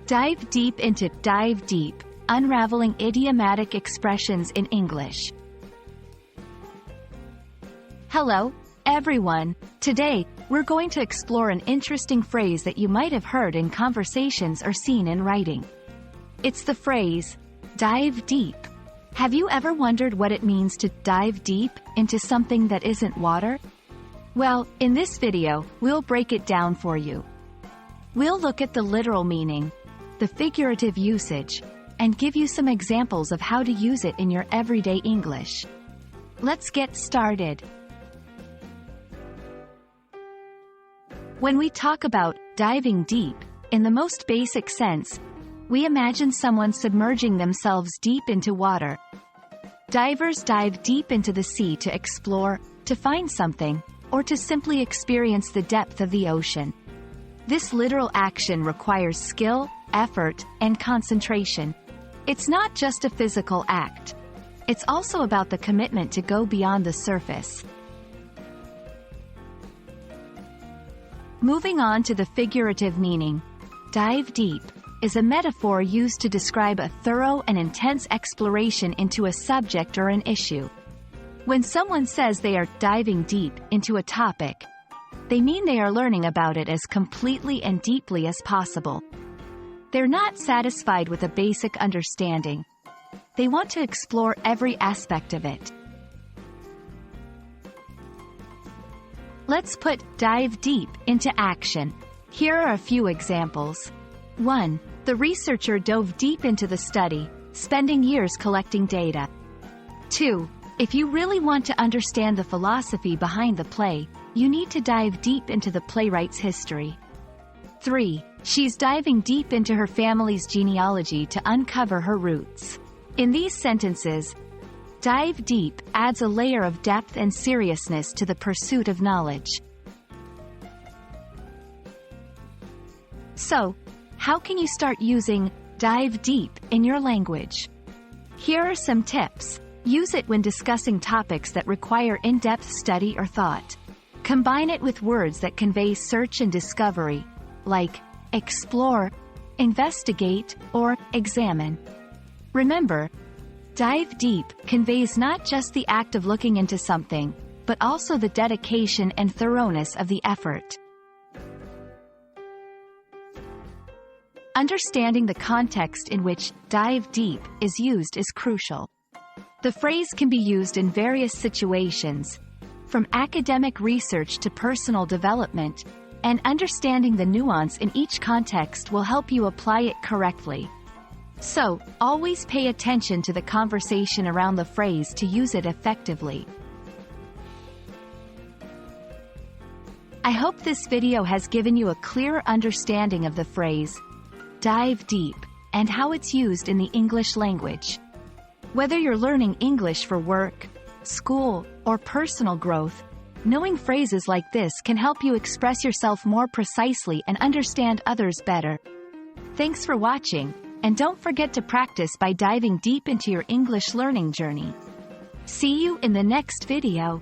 Dive deep into Dive Deep, Unraveling Idiomatic Expressions in English. Hello, everyone. Today, we're going to explore an interesting phrase that you might have heard in conversations or seen in writing. It's the phrase, dive deep. Have you ever wondered what it means to dive deep into something that isn't water? Well, in this video, we'll break it down for you. We'll look at the literal meaning, the figurative usage, and give you some examples of how to use it in your everyday English. Let's get started. When we talk about diving deep, in the most basic sense, we imagine someone submerging themselves deep into water. Divers dive deep into the sea to explore, to find something, or to simply experience the depth of the ocean. This literal action requires skill, effort, and concentration. It's not just a physical act. It's also about the commitment to go beyond the surface. Moving on to the figurative meaning, dive deep is a metaphor used to describe a thorough and intense exploration into a subject or an issue. When someone says they are diving deep into a topic, they mean they are learning about it as completely and deeply as possible. They're not satisfied with a basic understanding. They want to explore every aspect of it. Let's put dive deep into action. Here are a few examples. 1. The researcher dove deep into the study, spending years collecting data. 2. If you really want to understand the philosophy behind the play, you need to dive deep into the playwright's history. 3. She's diving deep into her family's genealogy to uncover her roots. In these sentences, dive deep adds a layer of depth and seriousness to the pursuit of knowledge. So, how can you start using dive deep in your language? Here are some tips. Use it when discussing topics that require in-depth study or thought. Combine it with words that convey search and discovery, like explore, investigate, or examine. Remember, dive deep conveys not just the act of looking into something, but also the dedication and thoroughness of the effort. Understanding the context in which dive deep is used is crucial. The phrase can be used in various situations, from academic research to personal development, and understanding the nuance in each context will help you apply it correctly. So, always pay attention to the conversation around the phrase to use it effectively. I hope this video has given you a clearer understanding of the phrase, dive deep, and how it's used in the English language. Whether you're learning English for work, school, or personal growth, knowing phrases like this can help you express yourself more precisely and understand others better. Thanks for watching, and don't forget to practice by diving deep into your English learning journey. See you in the next video.